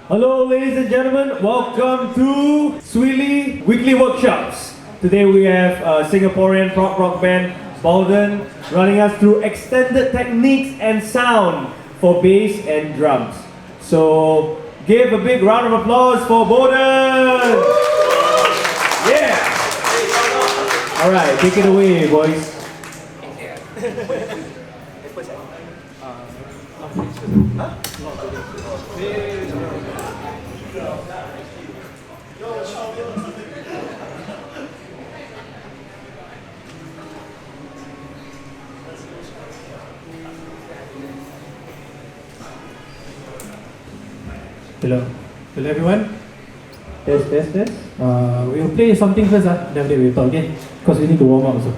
Hello, ladies and gentlemen. Welcome to Swee Lee Weekly Workshops. Today we have a Singaporean prog rock band, Bolden, running us through extended techniques and sound for bass and drums. So, give a big round of applause for Bolden! Yeah! Alright, take it away, boys. Hello everyone. Test. We will play something first, then after we talk, okay? Because we need to warm up also.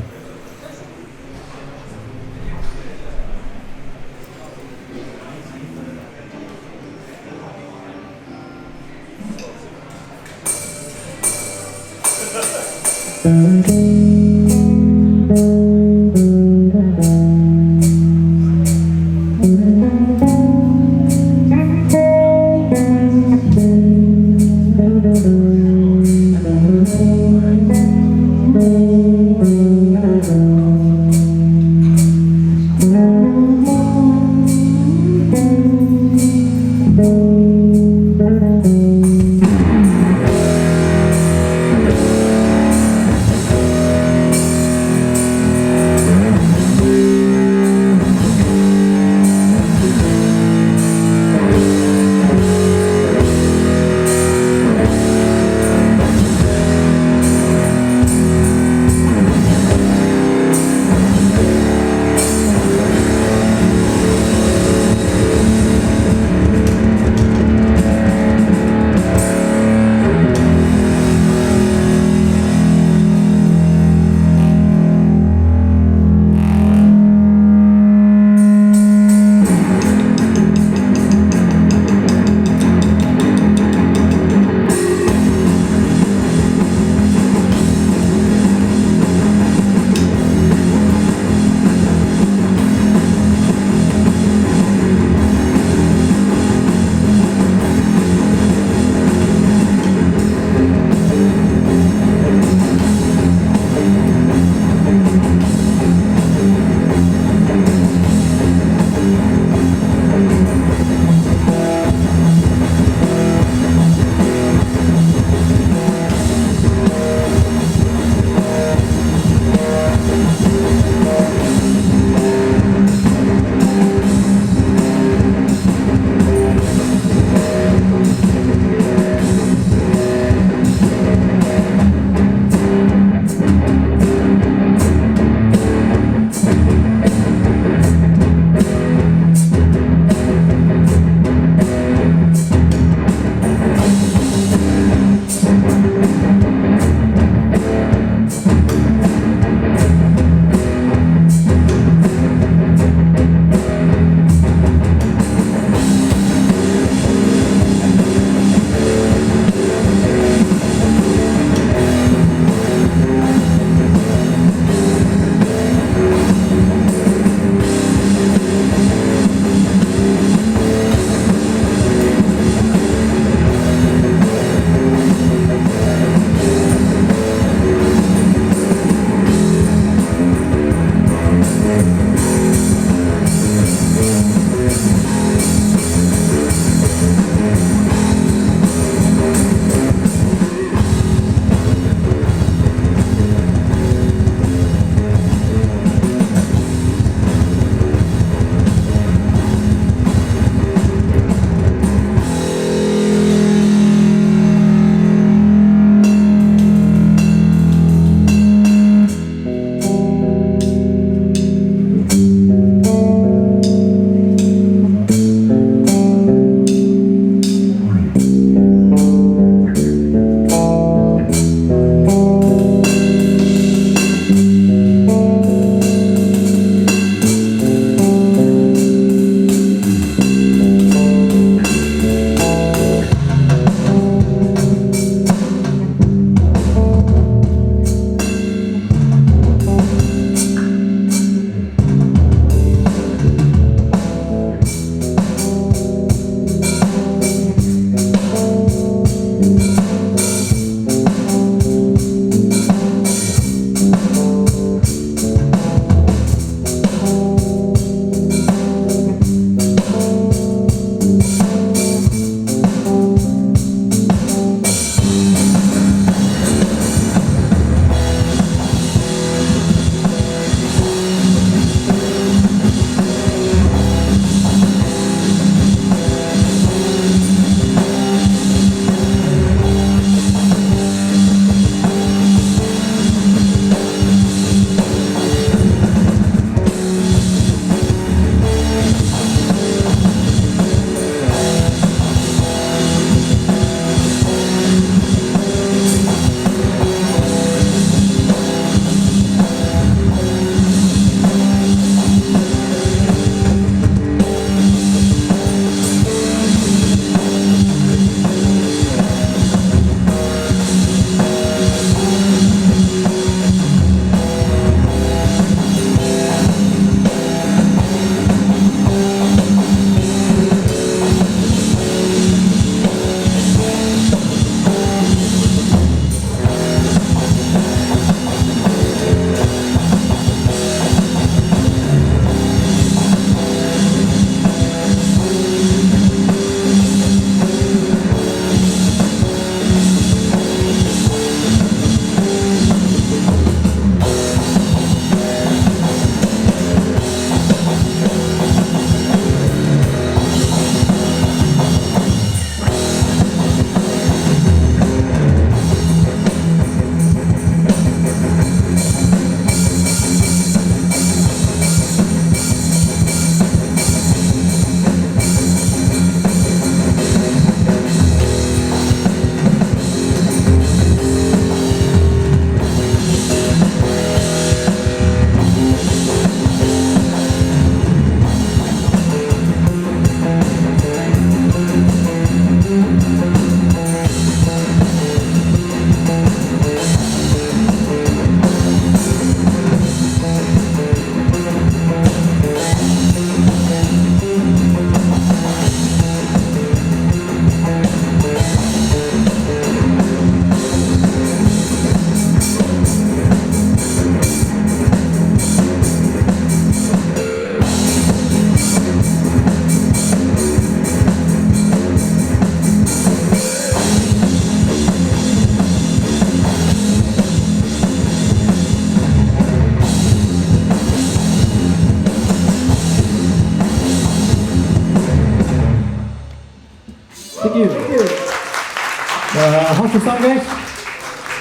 How's the sound, guys?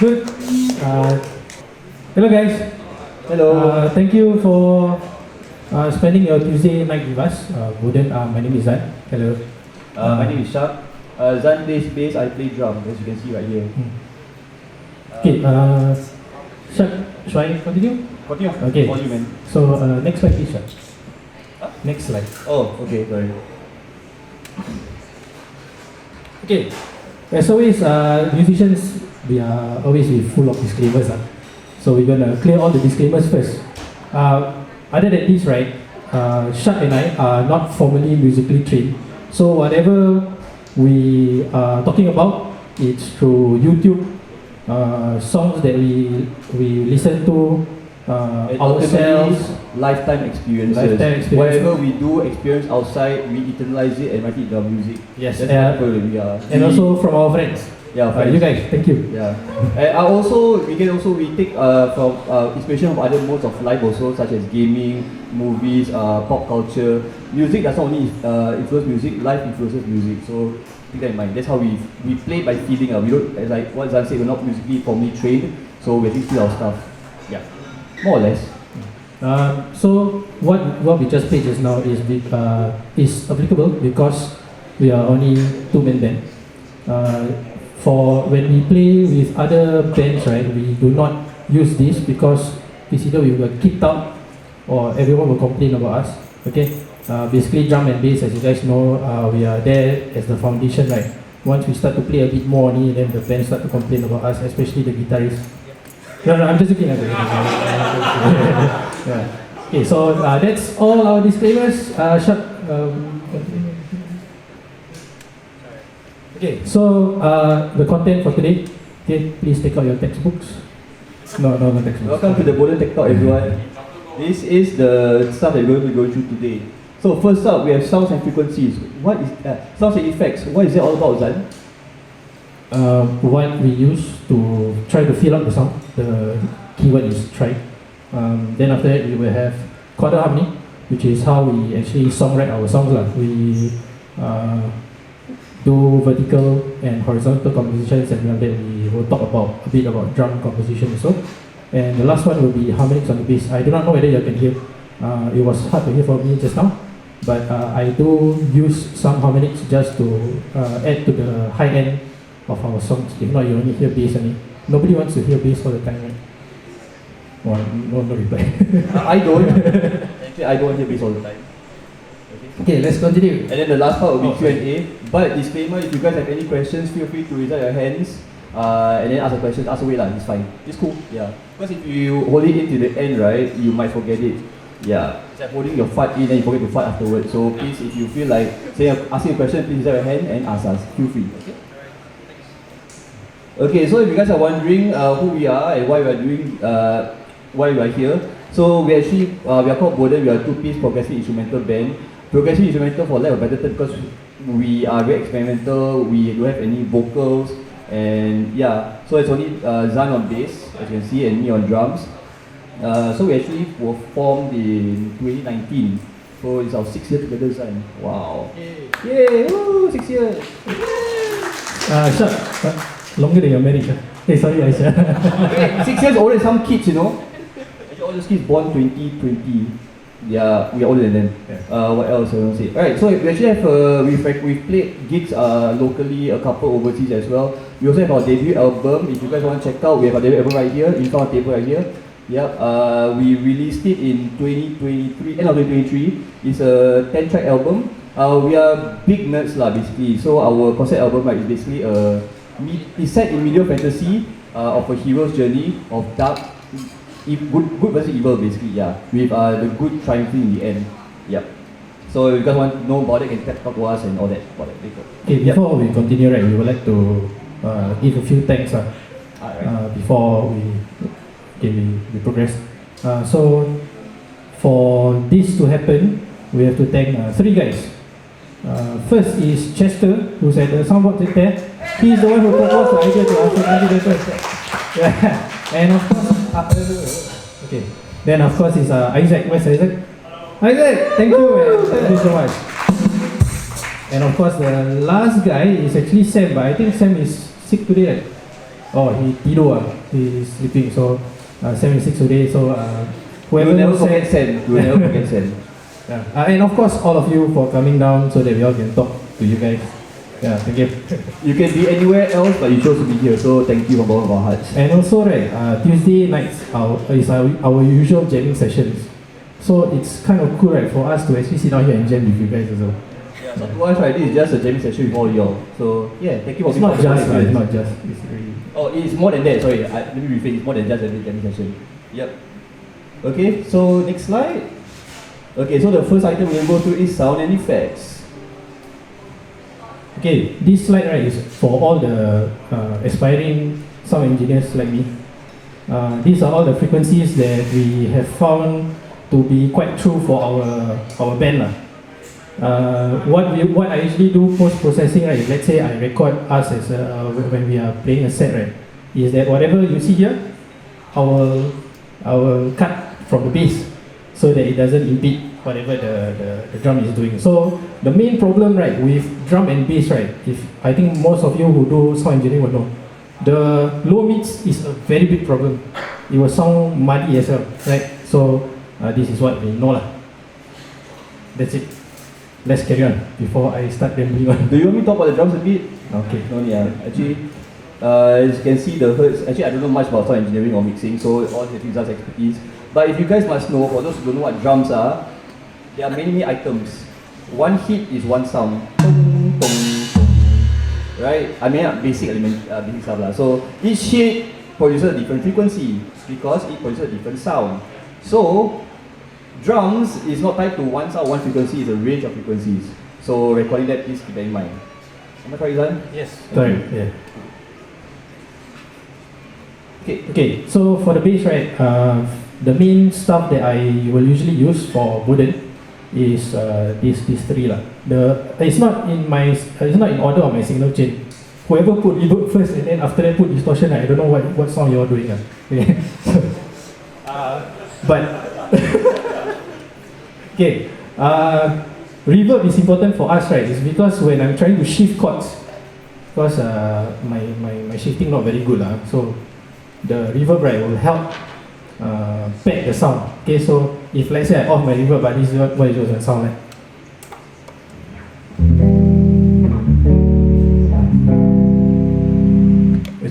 Good. Hello, guys. Hello. Thank you for spending your Tuesday night with us. Wooden, my name is Zan. Hello. My name is Shak. Zan plays bass, I play drum, as you can see right here. Okay, Shak, should I continue? Continue. Okay. Call you, man. So, next slide, please, Shak. Next slide. Oh, okay, sorry. Okay. As always, musicians, we are always full of disclaimers. So we're gonna clear all the disclaimers first. Other than this, right, Shak and I are not formally musically trained. So whatever we are talking about, it's through YouTube, songs that we listen to, And ourselves. ultimately, lifetime experiences. Lifetime experiences. Whatever we do experience outside, we internalize it and write it down music. Yes, That's what we are. and also from our friends. Yeah, friends. You guys, thank you. Yeah. And we take from inspiration from other modes of life also, such as gaming, movies, pop culture. Music does not only influence music, life influences music. So keep that in mind. That's how we play by feeling. We don't, as like what Zan said, we're not musically formally trained, so we actually feel our stuff. Yeah, more or less. So what we just played just now is applicable because we are only two-man band. For when we play with other bands, right, we do not use this because it's either we will get kicked out or everyone will complain about us. Okay, basically drum and bass, as you guys know, we are there as the foundation, right? Once we start to play a bit more, then the band start to complain about us, especially the guitarist. No, I'm just looking at the yeah. Okay, so that's all our disclaimers. Okay, so the content for today. Okay, please take out your textbooks. No textbooks. Welcome to the Golden Tech Talk, everyone. This is the stuff that we're going to go through today. So first up, we have sounds and frequencies. What is sounds and effects? What is it all about, Zan? What we use to try to fill up the sound. The keyword is try. Then after that, we will have quarter harmony, which is how we actually songwrite our songs. We do vertical and horizontal compositions, and then we will talk about a bit about drum composition also. And the last one will be harmonics on the bass. I do not know whether you can hear. It was hard to hear for me just now, but I do use some harmonics just to add to the high end of our songs. If not, you only hear bass only. Nobody wants to hear bass all the time, right? Well, no reply. I don't. Actually, I don't hear bass all the time. Okay, let's continue. And then the last part will be Q&A. But disclaimer, if you guys have any questions, feel free to raise up your hands and then ask a question. Ask away, it's fine. It's cool. Yeah. Because if you hold it into the end, right, you might forget it. Yeah. It's like holding your fart in and you forget to fart afterwards. So please, if you feel like asking a question, please raise up your hand and ask us. Feel free. Okay, so if you guys are wondering who we are and why we are doing, why we are here. So we actually, we are called Boden. We are a two-piece progressive instrumental band. Progressive instrumental, for lack of a better term, because we are very experimental, we don't have any vocals, and yeah, so it's only Zan on bass, as you can see, and me on drums. So we actually were formed in 2019, so it's our 6th year together, Zan. Wow. Yay! Woo! 6 years! Longer than your marriage. Hey, sorry, Aisha. 6 years older than some kids, you know. Actually, all those kids born 2020. Yeah, we are older than them. What else I want to say? Alright, so we actually have we've played gigs locally, a couple overseas as well. We also have our debut album. If you guys want to check out, we have our debut album right here, in front of the table right here. Yeah, we released it in 2023, end of 2023. It's a 10-track album. We are big nerds basically. So our concept album is basically it's set in medieval fantasy of a hero's journey of dark. Good versus evil, basically, yeah. With the good triumphing in the end. Yep. So if you guys want to know about it, you can talk to us and all that about it later. Okay, before we continue, right, we would like to give a few thanks before we progress. So for this to happen, we have to thank three guys. First is Chester, who's at the soundboard there. He's the one who proposed the idea to us. Yeah. And of course, okay. Then of course is Isaac. Where's Isaac? Isaac, thank you, man. Thank you so much. And of course, the last guy is actually Sam, but I think Sam is sick today, right? Oh, he tidur, he's sleeping, so 76 today, so We will whoever never said, forget Sen. We will never forget Sen. yeah. And of course, all of you for coming down so that we all can talk to you guys. Yeah, thank you. You can be anywhere else, but you chose to be here, so thank you from bottom of our hearts. And also, right, Tuesday nights is our usual jamming sessions. So it's kind of cool, right, for us to actually sit down here and jam with you guys as well. Yeah, so to us, right, this is just a jamming session with all y'all. So yeah, thank you for It's being not part of just, it. it's not just, it's really... Oh, it's more than that. Sorry, let me rephrase. It's more than just a jamming session. Yep. Okay, so next slide. Okay, so the first item we'll go through is sound and effects. Okay, this slide, right, is for all the aspiring sound engineers like me. These are all the frequencies that we have found to be quite true for our band lah. What I usually do post processing, right? Let's say I record us as when we are playing a set, right? Is that whatever you see here, I will cut from the bass so that it doesn't impede whatever the drum is doing. So the main problem, right, with drum and bass, right? If I think most of you who do sound engineering will know, the low mids is a very big problem. It will sound muddy as well, right? So this is what we know lah. That's it. Let's carry on before I start rambling on. Do you want me to talk about the drums a bit? Okay. No, yeah. Actually, as you can see, the hertz. Actually, I don't know much about sound engineering or mixing, so all this is just expertise. But if you guys must know, for those who don't know what drums are, there are many items. One hit is one sound. Tong, tong, tong. Right? I mean, basic element, basic stuff lah. So each hit produces a different frequency because it produces a different sound. So drums is not tied to one sound, one frequency. It's a range of frequencies. So recording that, please keep that in mind. Am I correct, Izan? Yes. Sorry. Yeah. Okay. Okay. So for the bass, right, the main stuff that I will usually use for Boden is these three lah. It's not in order of my signal chain. Whoever put reverb first and then after that put distortion, I don't know what song you're doing. Okay. But okay, reverb is important for us, right? It's because when I'm trying to shift chords, because my shifting not very good lah. So the reverb, right, will help pack the sound. Okay, so if let's say I off my reverb, but this is what it doesn't sound like.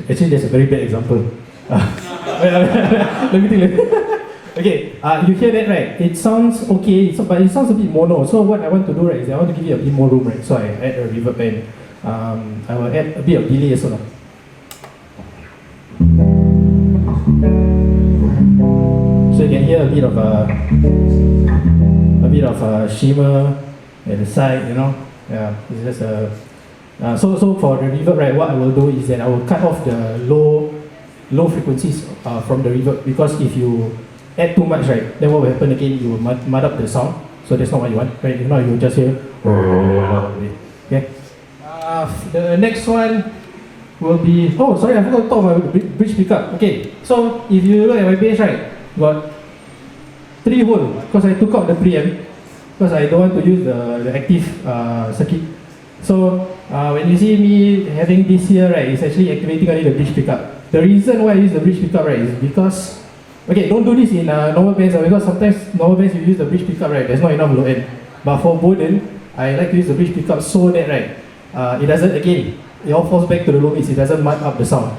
Actually, that's a very bad example. Let me think. Okay, you hear that, right? It sounds okay, but it sounds a bit mono. So what I want to do, right, is I want to give you a bit more room, right? So I add a reverb and I will add a bit of delay as well. So you can hear a bit of a shimmer at the side, you know. Yeah, it's just a. So for the reverb, right, what I will do is that I will cut off the low frequencies from the reverb, because if you add too much, right, then what will happen again? You will mud up the sound. So that's not what you want, right? If not, you will just hear. Okay. The next one will be. Oh, sorry, I forgot to talk about bridge pickup. Okay. So if you look at my bass, right, got 3 holes because I took out the preamp because I don't want to use the active circuit. So when you see me having this here, right, it's actually activating only the bridge pickup. The reason why I use the bridge pickup, right, is because, okay, don't do this in normal bands because sometimes normal bands you use the bridge pickup, right, there's not enough low end. But for Boden, I like to use the bridge pickup so that, right, it doesn't, again, it all falls back to the low mids, it doesn't mud up the sound,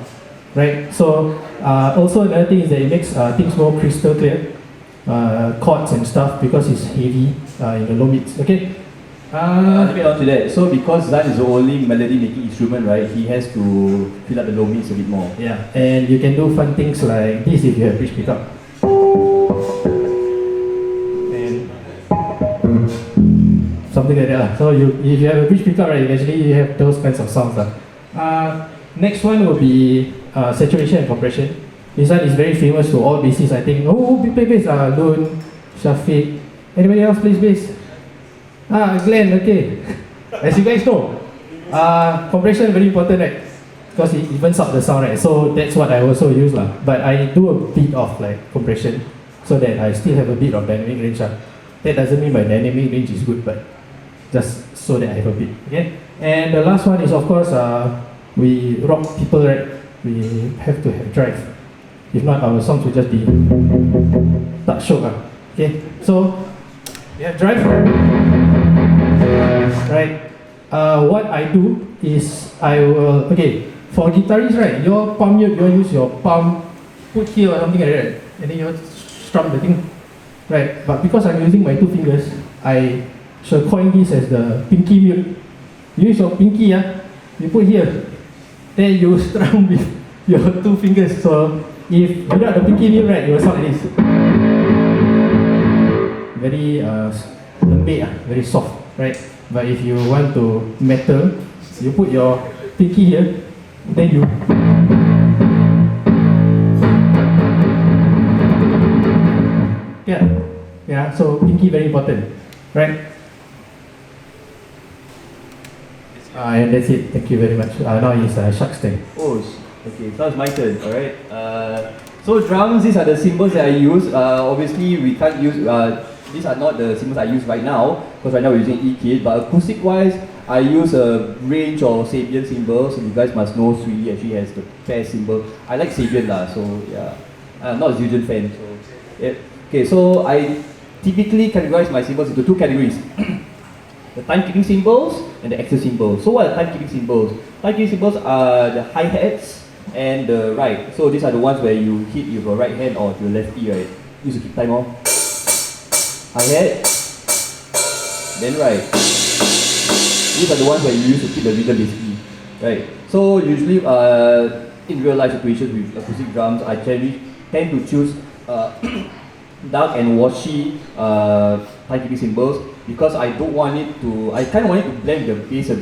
right? So also another thing is that it makes things more crystal clear, chords and stuff, because it's heavy in the low mids. Okay. Let me add on to that. So because Zan is the only melody making instrument, right, he has to fill up the low mids a bit more. Yeah, and you can do fun things like this if you have bridge pickup. And something like that lah. So if you have a bridge pickup, right, you have those kinds of sounds lah. Next one will be saturation and compression. This one is very famous to all bassists, I think. Oh, we play bass? Lone, Shafiq. Anybody else plays bass? Glenn, okay. As you guys know, compression is very important, right? Because it evens out the sound, right? So that's what I also use lah. But I do a bit of like compression so that I still have a bit of dynamic range. That doesn't mean my dynamic range is good, but just so that I have a bit. Okay. And the last one is of course we rock people, right, we have to have drive. If not, our songs will just be tak syok. Okay, so we have drive. Right. What I do is I will, okay, for guitarists, right, your palm mute, you use your palm, put here or something like that, and then you strum the thing. Right, but because I'm using my 2 fingers, I shall coin this as the pinky mute. You use your pinky, you put here, then you strum with your 2 fingers. So if without the pinky mute, right, it will sound like this. Very lembek, very soft, right? But if you want to metal, you put your pinky here, then you. Yeah, so pinky very important, right? And that's it, thank you very much. Now it's Shark's turn. Oh, okay, so it's my turn, alright. So drums, these are the cymbals that I use. Obviously, we can't use, these are not the cymbals I use right now, because right now we're using E-kit, but acoustic-wise, I use a range of Sabian cymbals. So you guys must know Swee Lee actually has the pair cymbal. I like Sabian lah, so yeah. I'm not a Zildjian fan, so yeah. Okay, so I typically categorize my cymbals into 2 categories. The time-keeping cymbals and the extra cymbals. So what are time-keeping cymbals? Time-keeping cymbals are the hi-hats and the right. So these are the ones where you hit with your right hand or with your left ear, right? Use to keep time on. Hi-hat, then right. These are the ones where you use to keep the rhythm basically, right? So usually in real life situations with acoustic drums, I generally tend to choose dark and washy time-keeping cymbals because I don't want it to, I kind of want it to blend the bass a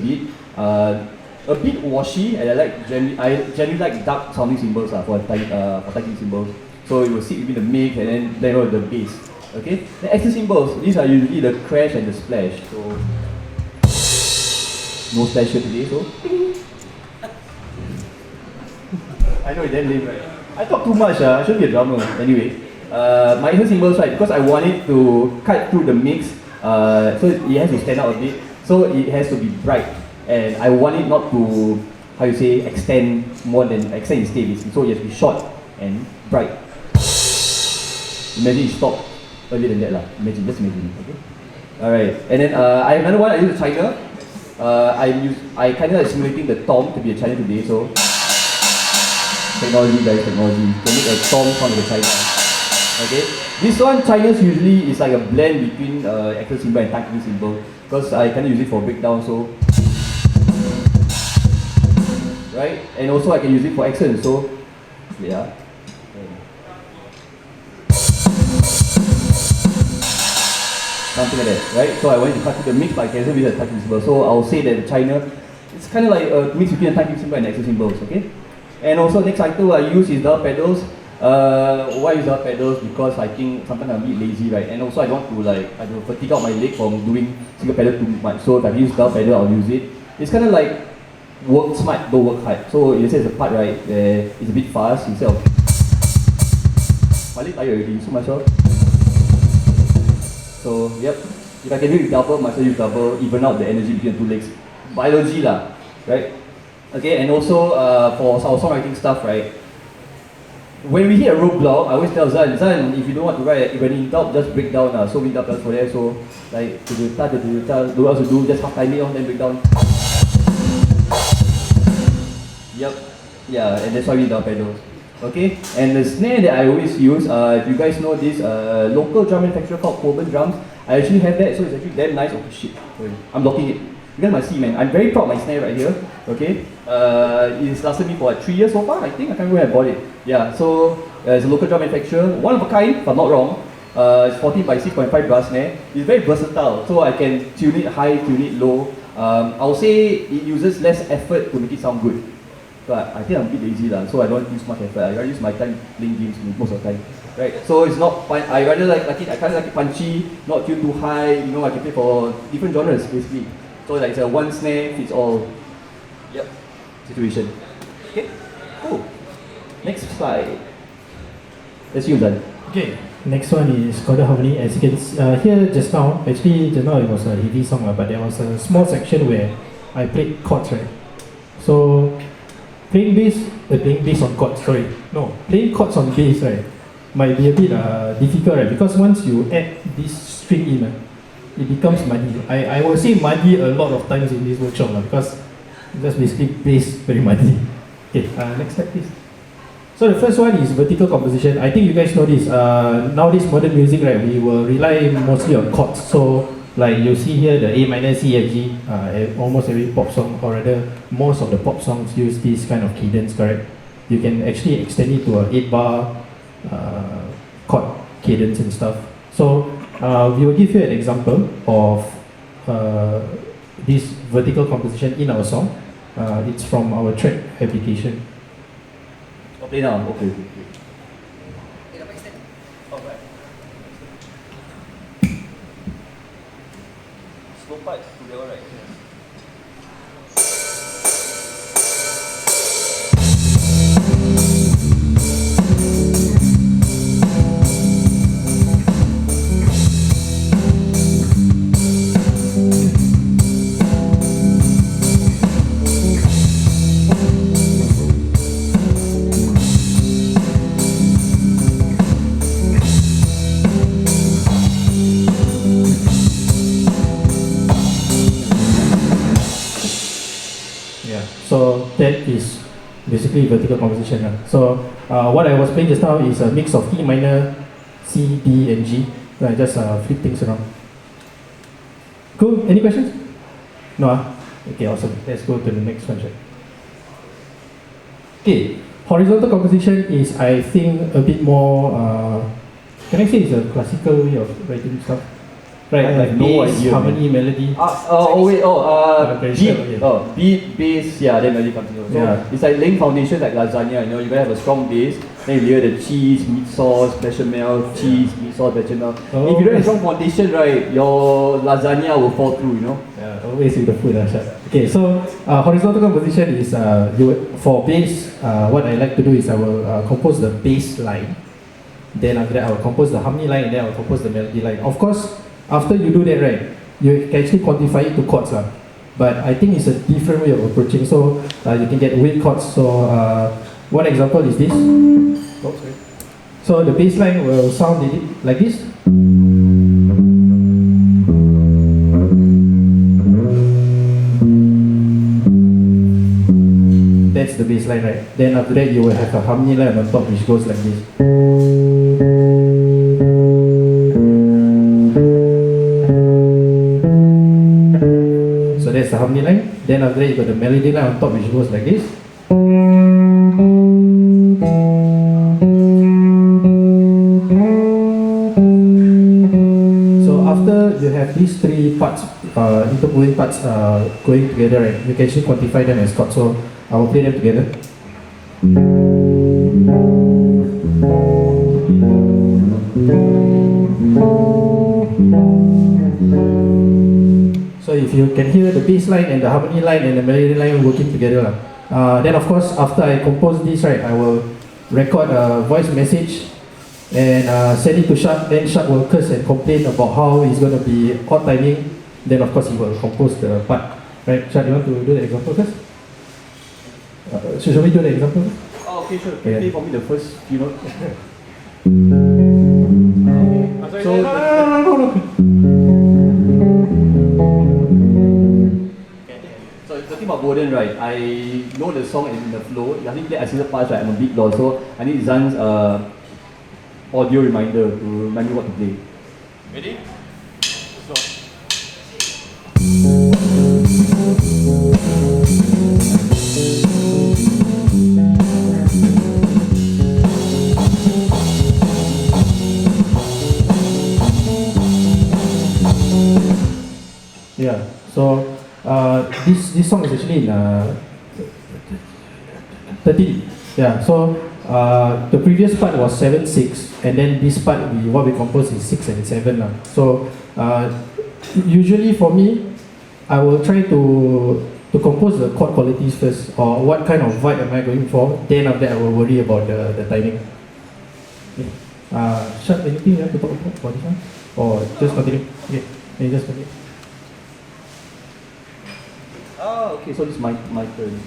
bit washy, and I generally like dark sounding cymbals for time-keeping cymbals. So it will sit within the mix and then blend out the bass. Okay, the extra cymbals, these are usually the crash and the splash. So no splash here today, so I know it's damn lame, right? I talk too much, I should be a drummer. Anyway, my extra cymbals, right, because I want it to cut through the mix, so it has to stand out a bit, so it has to be bright, and I want it not to, how you say, extend its stay basically, so it has to be short and bright. Imagine it stop earlier than that lah, just imagine, okay? Alright, and then I have another one, I use a China. I kind of like simulating the tom to be a China today, so technology guys, technology. You can make a tom sound of a China. Okay, this one China's usually is like a blend between extra cymbal and time-keeping cymbal because I kind of use it for breakdown, so right, and also I can use it for accent, so yeah. Something like that, right? So I want to cut through the mix, but I can also use a time-keeping cymbal. So I'll say that China, it's kind of like a mix between a time-keeping cymbal and extra cymbals, okay? And also next item I use is dub pedals. Why is dub pedals? Because I think sometimes I'm a bit lazy, right? And also I don't want to I don't fatigue out my leg from doing single pedal too much. So if I use dub pedal, I'll use it. It's kind of like work smart, don't work hard. So you say it's a part, right, where it's a bit fast instead of my leg tired already, so myself. So yep, if I can do it with double, might as well use double, even out the energy between the 2 legs. Biology lah, right? Okay, and also for our songwriting stuff, right? When we hit a roadblock, I always tell Zan, if you don't want to write, when in doubt, just break down. So we doubt for there. So like do what else to do, just half time it on, then break down. Yep, yeah, and that's why we doubt pedals. Okay, and the snare that I always use, if you guys know this local drum manufacturer called Coben Drums, I actually have that, so it's actually damn nice. Oh shit, sorry, I'm locking it. You guys might see, man, I'm very proud of my snare right here, okay? It's lasted me for like 3 years so far, I think. I can't remember when I bought it. Yeah, so it's a local drum manufacturer, one of a kind, if I'm not wrong. It's 14 by 6.5 brass snare. It's very versatile, so I can tune it high, tune it low. I'll say it uses less effort to make it sound good. But I think I'm a bit lazy lah, so I don't use much effort. I rather use my time playing games most of the time. Right, so it's not fun. I rather like it, I kind of like it punchy, not tune too high, you know, I can play for different genres basically. So like it's a one snare fits all situation. Okay, cool. Next slide. Let's use that. Okay, next one is chordal harmony. As you can hear just now, it was a heavy song, but there was a small section where I played chords, right? So playing bass on chords, sorry. No, playing chords on bass, right, might be a bit difficult, right? Because once you add this string in, it becomes muddy. I will say muddy a lot of times in this workshop because just basically bass very muddy. Okay, next slide please. So the first one is vertical composition. I think you guys know this. Nowadays modern music, right, we will rely mostly on chords. So like you see here the A minor, C, F, G, almost every pop song, or rather most of the pop songs use this kind of cadence, correct? You can actually extend it to a 8-bar chord cadence and stuff. So we will give you an example of this vertical composition in our song. It's from our track application. Play now. Okay. Slow part to the right. So that is basically vertical composition. So what I was playing just now is a mix of E minor, C, D, and G. So I just flip things around. Cool. Any questions? No. Okay, awesome. Let's go to the next one. Okay, horizontal composition is, I think, a bit more. Can I say it's a classical way of writing stuff? Right, like no bass, idea, harmony, melody. Beat, bass, then melody continue. So Yeah. it's like laying foundation like lasagna, you know, you gotta have a strong base, then you layer the cheese, meat sauce, bechamel, cheese, meat sauce, bechamel. Oh, if you don't have yes. strong foundation, right, your lasagna will fall through, you know. Yeah, always with the food, Shad. Okay, so horizontal composition is for bass. What I like to do is I will compose the bass line. Then after that, I will compose the harmony line, and then I will compose the melody line. Of course, after you do that, right, you can actually quantify it to chords, but I think it's a different way of approaching. So you can get weight chords. So one example is this. Oh, sorry. So the bass line will sound like this. That's the bass line, right? Then after that, you will have a harmony line on top which goes like this. So that's the harmony line. Then after that, you got the melody line on top which goes like this. So after you have these three parts, interpolating parts going together, right, you can actually quantify them as chords. So I will play them together. So if you can hear the bass line and the harmony line and the melody line working together, then of course after I compose this, right, I will record a voice message and send it to Shad. Then Shad will curse and complain about how it's going to be odd timing. Then of course he will compose the part. Right, Shad, you want to do the example first? Should we do the example? Oh, okay, sure. Yeah. Play for me the first few notes. So the thing about Gordon, right, I know the song is in the flow. He doesn't play isolated parts, right? I'm a beat lost, so I need Zan's audio reminder to remind me what to play. Ready? Yeah, so this song is actually in 13. Yeah, so the previous part was 7/6, and then this part what we composed is 6 and 7. So usually for me, I will try to compose the chord qualities first, or what kind of vibe am I going for. Then after that, I will worry about the timing. Okay. Shad, anything you have to talk about this one? Or just continue? Okay, you just continue. Okay, so this is my turn.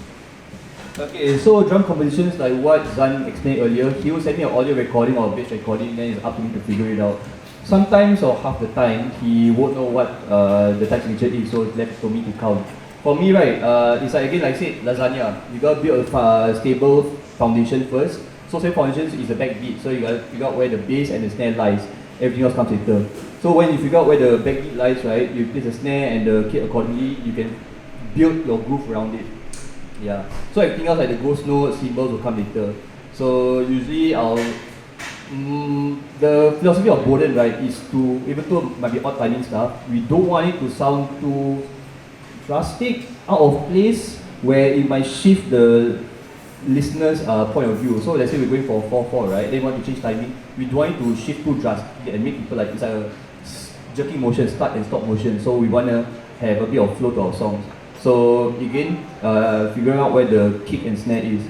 Okay, so drum compositions, like what Zan explained earlier, he will send me an audio recording or a bass recording, then it's up to me to figure it out. Sometimes or half the time, he won't know what the time signature is, so it's left for me to count. For me, right, it's like again, like I said, lasagna. You gotta build a stable foundation first. So stable foundation is the backbeat, so you gotta figure out where the bass and the snare lies. Everything else comes later. So when you figure out where the backbeat lies, right, you place the snare and the kick accordingly, you can build your groove around it. Yeah. So everything else like the ghost notes, cymbals will come later. So usually the philosophy of Bowden, right, is to, even though it might be odd timing stuff, we don't want it to sound too drastic, out of place, where it might shift the listener's point of view. So let's say we're going for 4/4, right? They want to change timing. We don't want it to shift too drastic and make people like it's like a jerking motion, start and stop motion. So we want to have a bit of flow to our songs. So again, figuring out where the kick and snare is.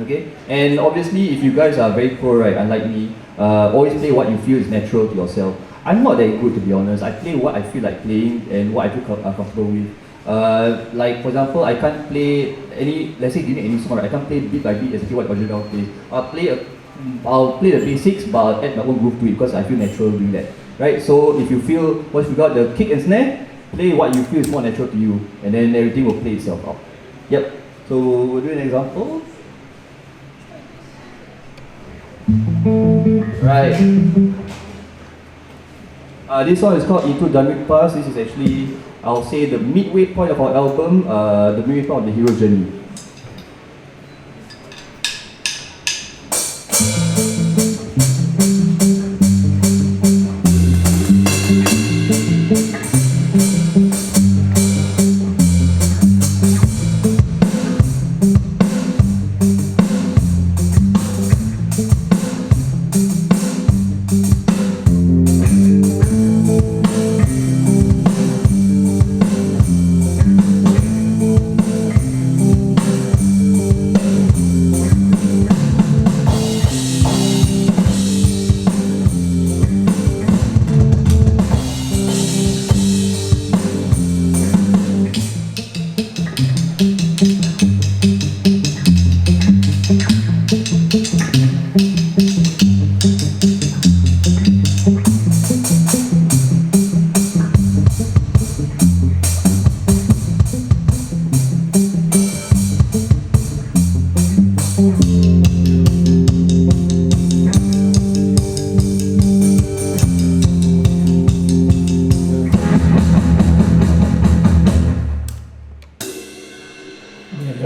Okay, and obviously if you guys are very pro, right, unlike me, always play what you feel is natural to yourself. I'm not that good, to be honest. I play what I feel like playing and what I feel comfortable with. Like for example, I can't play any, let's say give me any song, right? I can't play beat by beat exactly what original plays. I'll play the basics, but I'll add my own groove to it because I feel natural doing that, right? So if you feel, once you got the kick and snare, play what you feel is more natural to you, and then everything will play itself out. Yep. So we'll do an example. Right. This song is called Into Dunwich Pass. This is actually, I'll say, the midway point of our album, the midway point of the hero's journey.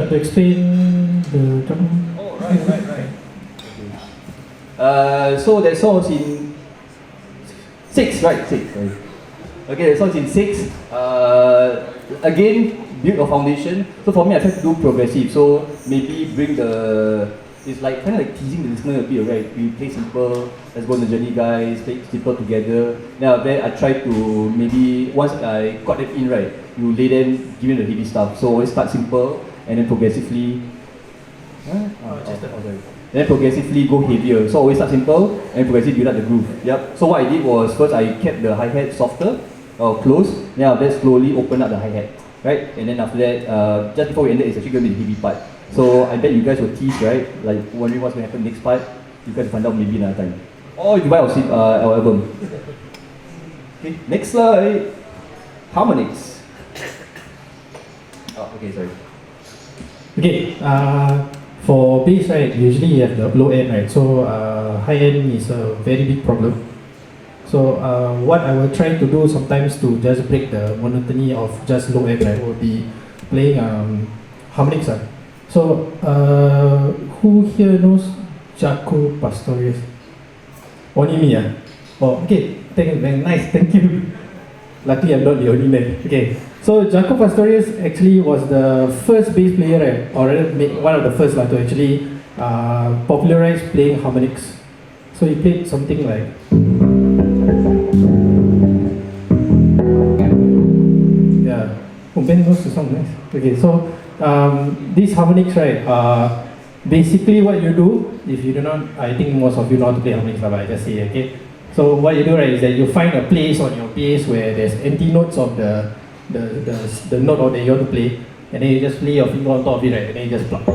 To explain the drum. Oh, right. So that song was in 6, right? 6, sorry. Okay, the song's in 6. Again, build a foundation. So for me, I try to do progressive. So maybe bring it's like kind of like teasing the listener a bit, right? We play simple, let's go on the journey, guys, play simple together. Then after that, I try to maybe, once I got them in, right, you lay them, give them the heavy stuff. So always start simple, and then progressively, then progressively go heavier. So always start simple, and progressively build up the groove. Yep. So what I did was, first I kept the hi-hat softer, or close, then after that slowly open up the hi-hat, right? And then after that, just before we ended, it's actually going to be the heavy part. So I bet you guys will tease, right? Like wondering what's going to happen next part. You guys find out maybe another time. Or you buy our album. Okay, next slide. Harmonics. Oh, okay, sorry. Okay, for bass, right, usually you have the low end, right? So high end is a very big problem. So what I will try to do sometimes to just break the monotony of just low end, right, would be playing harmonics. So who here knows Jaco Pastorius? Only me, Oh, okay, very nice, thank you. Luckily I'm not the only man. Okay, so Jaco Pastorius actually was the first bass player, right? Or one of the first to actually popularize playing harmonics. So he played something like, yeah, Ben knows the song, nice. Okay, so these harmonics, right, basically what you do, if you do not, I think most of you know how to play harmonics, but I just say, okay. So what you do, right, is that you find a place on your bass where there's empty notes of the note that you want to play, and then you just lay your finger on top of it, right, and then you just pluck,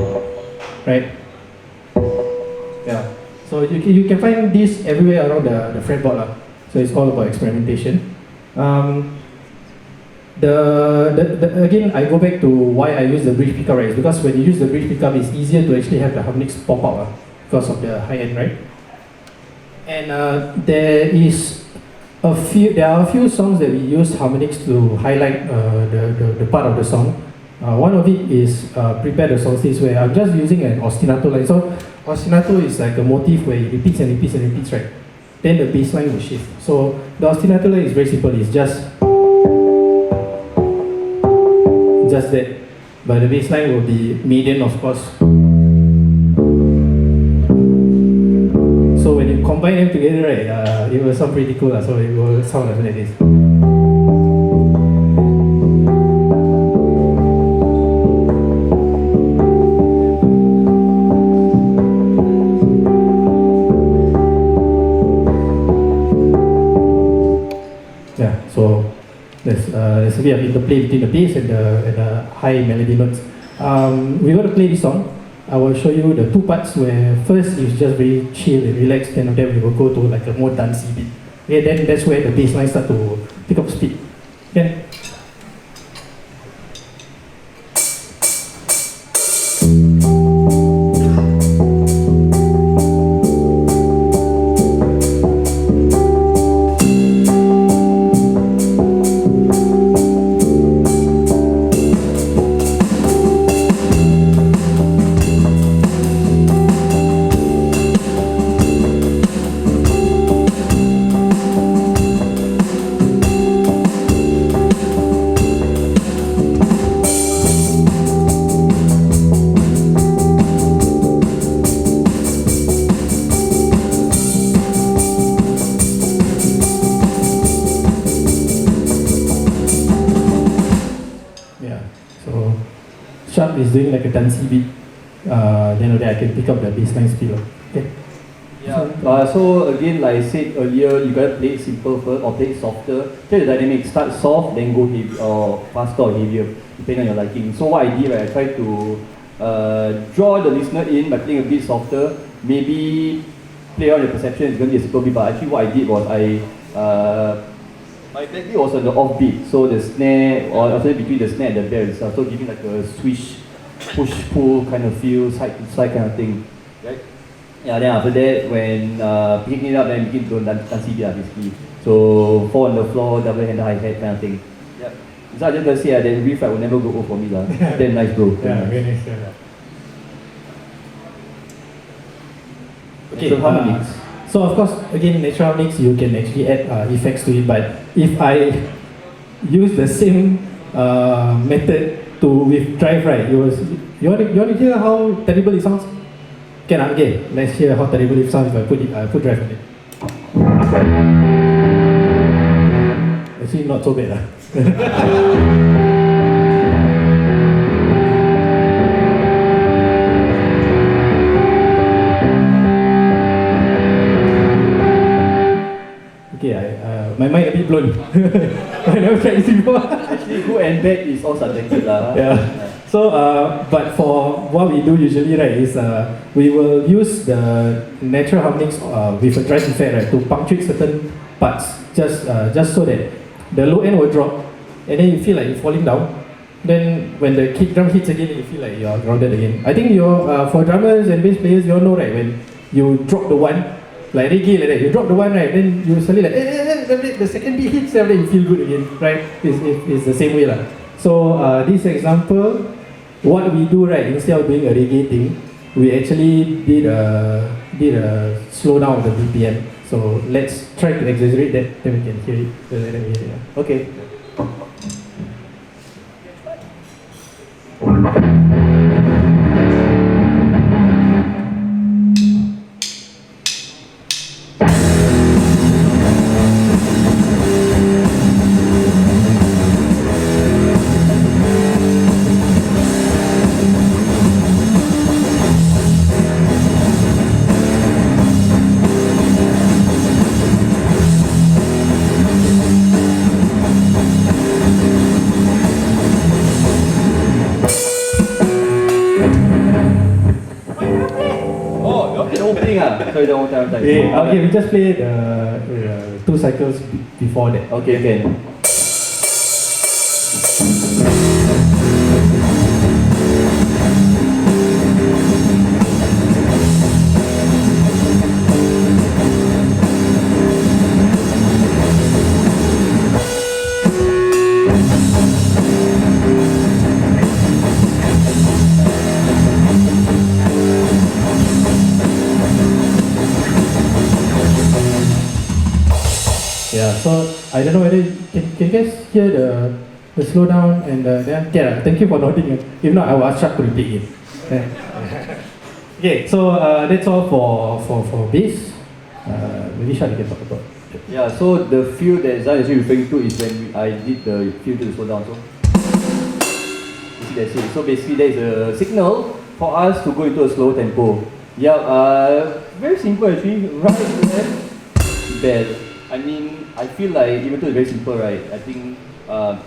right? Yeah. So you can find this everywhere around the fretboard lah. So it's all about experimentation. Again, I go back to why I use the bridge pickup, right? It's because when you use the bridge pickup, it's easier to actually have the harmonics pop out because of the high end, right? And there are a few songs that we use harmonics to highlight the part of the song. One of it is Prepare the Solstice, where I'm just using an ostinato line. So ostinato is like a motif where it repeats and repeats and repeats, right? Then the bass line will shift. So the ostinato line is very simple. It's just that, but the bass line will be median, of course. So when you combine them together, right, it will sound pretty cool. So it will sound like this. Yeah, so there's a bit of interplay between the bass and the high melody notes. We're going to play this song. I will show you the two parts where first it's just very chill and relaxed, and then we will go to like a more dancey beat. Okay, then that's where the bass line start to pick up speed. Okay. Sharp is doing like a dancey beat, then I can pick up the bassline speed. Okay. Yeah. So again, like I said earlier, you gotta play it simple first or play it softer. Play the dynamic, start soft, then go heavy or faster or heavier, depending on your liking. So what I did, right, I tried to draw the listener in by playing a bit softer. Maybe play on your perception. It's gonna be a simple beat, but actually what I did was my technique was on the off beat, so the snare, or also between the snare and the bell itself, so giving like a swish, push, pull kind of feel, side to side kind of thing, right? Yeah, then after that, when picking it up, then begin to dance it basically. So 4 on the floor, double hand hi-hat kind of thing. Yeah. So I just gonna say that riff will never go over for me lah. Damn nice, bro. Yeah, very nice. Yeah. Okay. So harmonics. So of course, again, natural harmonics, you can actually add effects to it, but if I use the same method with drive, right, you want to hear how terrible it sounds? Okay, let's hear how terrible it sounds if I put drive on it. Actually, not so bad. Okay, my mind a bit blown. I never tried this before. Actually, good and bad is all subjective lah. Yeah. So, but for what we do usually, right, is we will use the natural harmonics with a drive effect, right, to punctuate certain parts, just so that the low end will drop, and then you feel like you're falling down. Then when the kick drum hits again, you feel like you're grounded again. I think for drummers and bass players, you all know, right, when you drop the one, like reggae like that, you drop the one, right, then you suddenly like, the second beat hits, and then you feel good again, right? It's the same way lah. So this example, what we do, right, instead of doing a reggae thing, we actually did a slow down of the BPM. So let's try to exaggerate that, then we can hear it. Okay. timing sorry, the one time. Okay, we just play the 2 cycles before that. Okay, okay. Yeah, so I don't know whether can you guys hear the slowdown and thank you for nodding. If not, I will ask Chuck to repeat it. Okay, so that's all for bass. Maybe Chuck you can talk about. Yeah, so the feel that Zan is referring to is when I did the feel to the slowdown. So you see that's it. So basically there is a signal for us to go into a slow tempo. Yeah, very simple actually. Right, left, bell. I mean, I feel like even though it's very simple, right? I think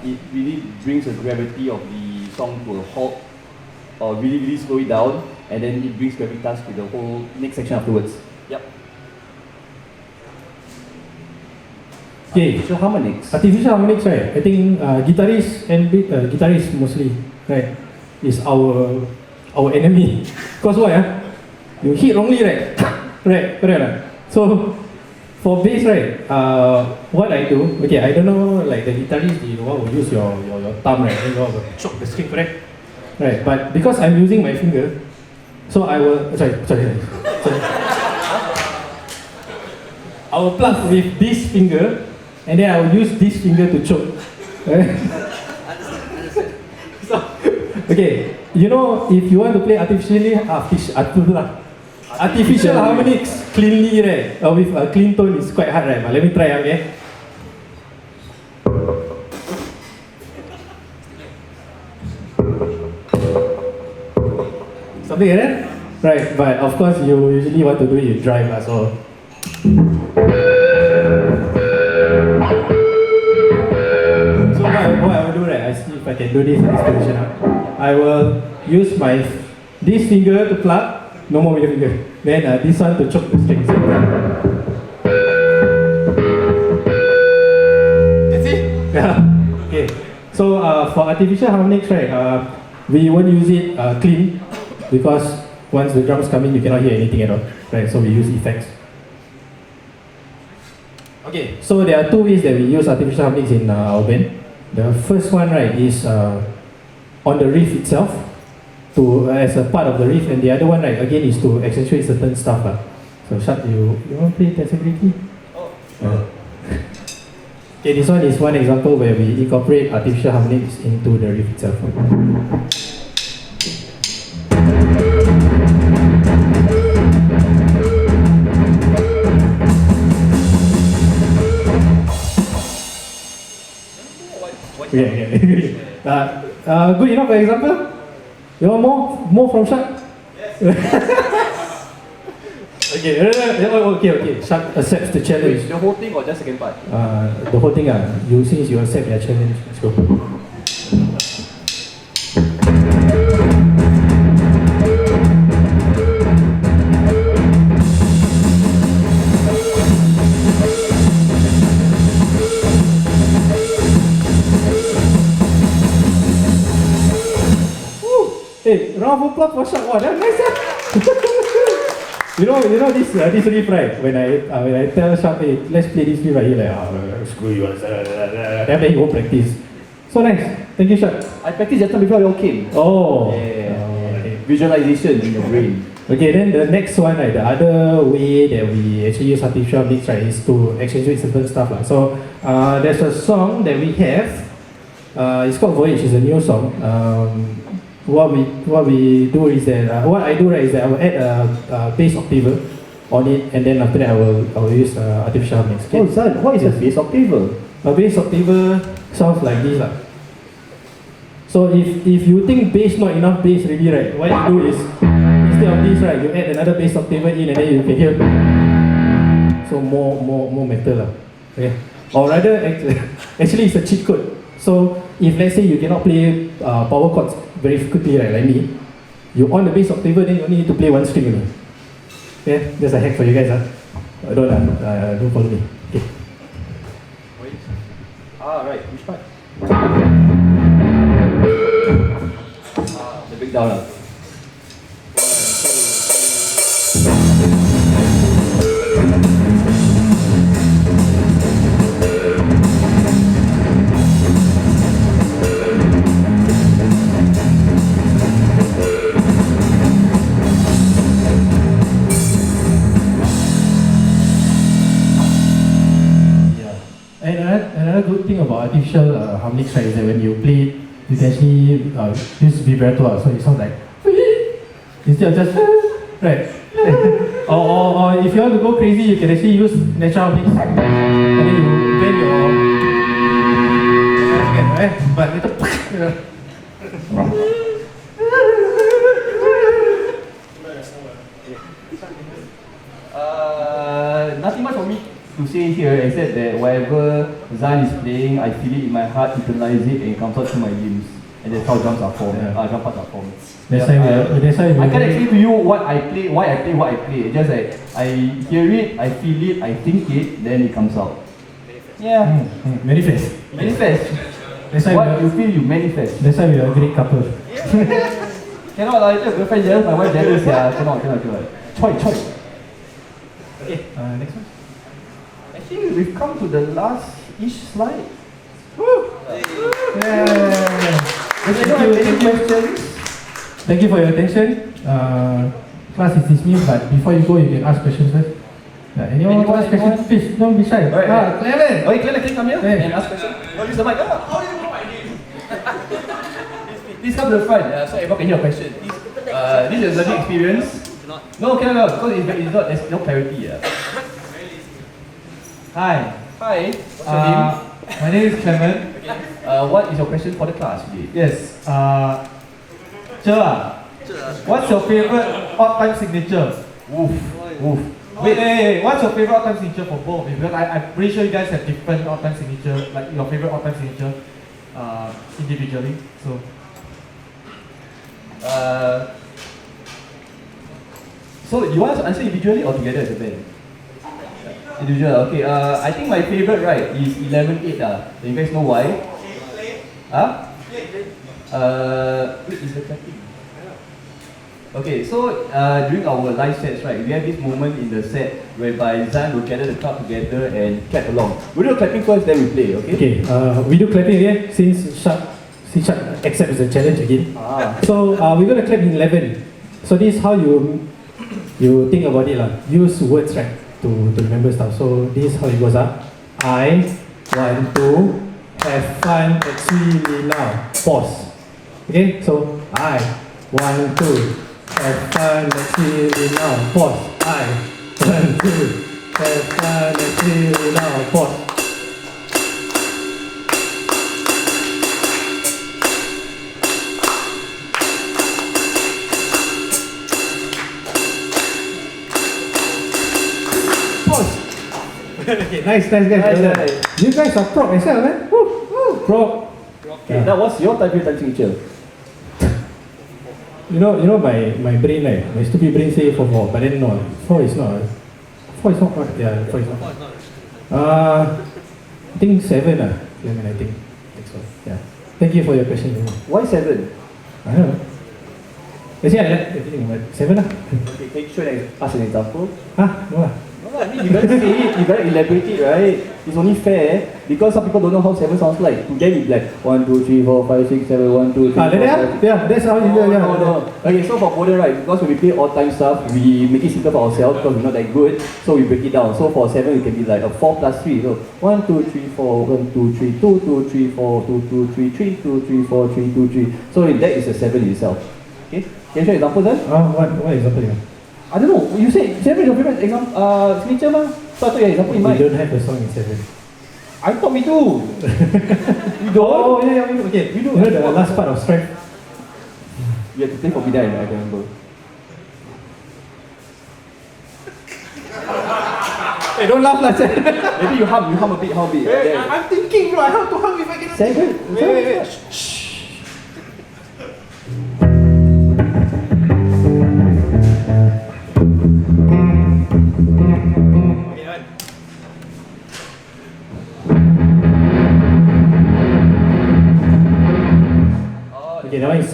it really brings the gravity of the song to a halt, or really slow it down, and then it brings gravitas to the whole next section afterwards. Yep. Okay, Artificial harmonics. Artificial harmonics, right? I think guitarists and guitarists mostly, right, is our enemy. Cause why? You hit wrongly, right? Right, correct. So for bass, right, what I do, okay, I don't know, like the guitarist, you will use your thumb, right, and you will choke the string, correct? Right, but because I'm using my finger, so I will, sorry. I will plug with this finger, and then I will use this finger to choke. Right? So, okay, you know, if you want to play artificial harmonics cleanly, right? With a clean tone is quite hard, right? But let me try, okay? Something like that? Right, but of course you usually want to do it, you drive, so. So what I will do, right? I see if I can do this in this position. I will use this finger to plug. No more middle finger. Then this one to choke the strings. That's it? Yeah. Okay. So for artificial harmonics, right, we won't use it clean because once the drums come in, you cannot hear anything at all. Right. So we use effects. Okay. So there are 2 ways that we use artificial harmonics in our band. The first one, right, is on the riff itself. As a part of the riff, and the other one, right, again, is to accentuate certain stuff. So, Shad, you want to play Tensibility? Okay, this one is one example where we incorporate artificial harmonics into the riff itself. Okay. Good enough for example? You want more from Shad? Yes. Okay. Shad accepts the challenge. The whole thing or just second part? The whole thing. Since you accept your challenge, let's go. Hey, round of applause for Shad. Wow, that's nice. You know this riff, right? When I tell Shad, hey, let's play this riff right here, like, screw you, then he won't practice. So nice. Thank you, Shad. I practiced just before you all came. Oh. Yeah. Visualization in your brain. Okay, then the next one, right, the other way that we actually use artificial mix, right, is to accentuate certain stuff. So there's a song that we have. It's called Voyage. It's a new song. What we do is that what I do, right, is that I will add a bass octave on it, and then after that I will use artificial harmonics. Okay? Oh, Zan, what is a bass octave? A bass octave sounds like this, So if you think bass not enough bass really, right, what you do is instead of this, right, you add another bass octave in, and then you can hear so more metal, okay? Or rather, actually it's a cheat code. So if let's say you cannot play power chords very quickly, right, like me, you on the bass octave, then you only need to play one string only. Yeah, just a hack for you guys. Don't follow me. Okay. Right, which part? The breakdown lah. And another good thing about artificial harmonics, right, is that when you play, you can actually use vibrato, so it sounds like instead of just right. or if you want to go crazy, you can actually use natural harmonics, and then you bend your right, but little nothing much for me to say here except that whatever Zan is playing, I feel it in my heart, internalize it, and it comes out through my limbs. And that's how drums are formed. Drum parts are formed. That's why I can't explain to you what I play, why I play what I play. Just like I hear it, I feel it, I think it, then it comes out. Yeah. Manifest. Manifest. That's why What you feel, you manifest. That's why we are a great couple. Cannot lah, later girlfriend jealous, my wife jealous. Yeah, cannot. Choi. Okay. Next one. I think we've come to the last-ish slide. Woo! Yeah. Questions? Thank you for your attention. Class is dismissed, but before you go, you can ask questions first. Anyone want to ask questions? Please, don't be shy. Alright. Clement! Okay, Clement, can you come here Hey. and ask questions? No, use the mic. How do you know my name? Please come to the front so everyone can hear your question. This is a learning experience. No, cannot, because there's no clarity. Hi. Hi, what's your name? My name is Clement. What is your question for the class today? Yes. Cher, what's your favorite odd time signature? Woof. Wait. What's your favorite odd time signature for both? Because I'm pretty sure you guys have different odd time signature, like your favorite odd time signature individually. So. So you want to answer individually or together as a band? Individual, okay. I think my favorite, right, is 11-8. You guys know why? Huh? Wait, is the clapping? Okay, so during our live sets, right, we have this moment in the set whereby Zan will gather the crowd together and clap along. We'll do clapping first, then we play, okay? Okay, we do clapping again since Shark accepts the challenge again. So we're going to clap in 11. So this is how you think about it. Use words, right, to remember stuff. So this is how it goes up. I want to have fun at Swee Lee now. Pause. Okay, so I want to have fun at Swee Lee now. Pause. I want to have fun at Swee Lee now. Pause. Okay, nice guys. You guys are prop as well, man. Woo. Prop. Okay, now what's your favorite signature? You know my brain, like, my stupid brain say 4/4, but then no, 4 is not. 4 is not right. Yeah, 4 is not. I think 7 I think so. Yeah. Thank you for your question. Why 7? I don't know. Actually, I like everything, but 7 Okay, can you show us an example? No No, I mean, you gotta say it, you gotta elaborate it, right? It's only fair because some people don't know how 7 sounds like. To them, it's like 1, 2, 3, 4, 5, 6, 7, 1, 2, 3, 4, 5, 6. Yeah, that's how you do it. No. Okay, so for Border, right, because when we play odd time stuff, we make it simple for ourselves because we're not that good, so we break it down. So for 7, it can be like a 4 plus 3. So 1, 2, 3, 4, 1, 2, 3, 2, 2, 3, 4, 2, 2, 3, 3, 2, 3, 4, 3, 2, 3. So that is a 7 itself. Okay? Can you show example then? What example? I don't know. You say 7 is your favorite example, signature, ma? So I thought you had example in mind. We don't have a song in 7. I thought we do. We don't? Oh, yeah, we do. Okay, we do. You know the last part of Strength? You have to play for me there, I remember. Hey, don't laugh, lah. Maybe you hum a bit, Hey, I'm thinking, bro. I have to hum if I cannot. 7? Wait. Shh.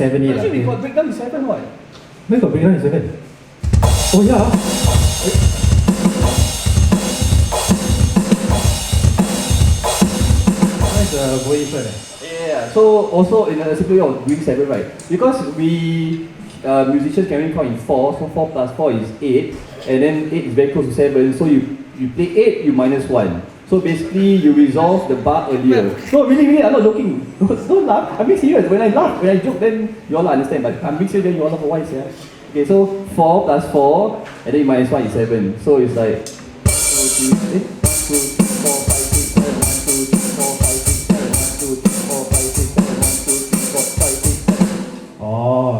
7, 8 Actually, we got breakdown in 7 what? Where got breakdown in 7? Oh yeah. Nice voice right? Yeah, so also in a simple way of doing 7, right? Because we musicians can only count in 4, so 4 plus 4 is 8, and then 8 is very close to 7, so you play 8, you minus 1. So basically, you resolve the bar earlier. No, really, I'm not joking. Don't laugh. I'm being serious. When I laugh, when I joke, then you all understand. But I'm being serious, then you all laugh for why, yeah? Okay, so 4 plus 4, and then you minus 1 is 7. So it's like 1, 2, 3, 4, 5, 6, 7, 1, 2, 3, 4, 5, 6, 7, 1, 2, 3, 4, 5, 6, 7, 1, 2, 3, 4, 5, 6, 7. Oh,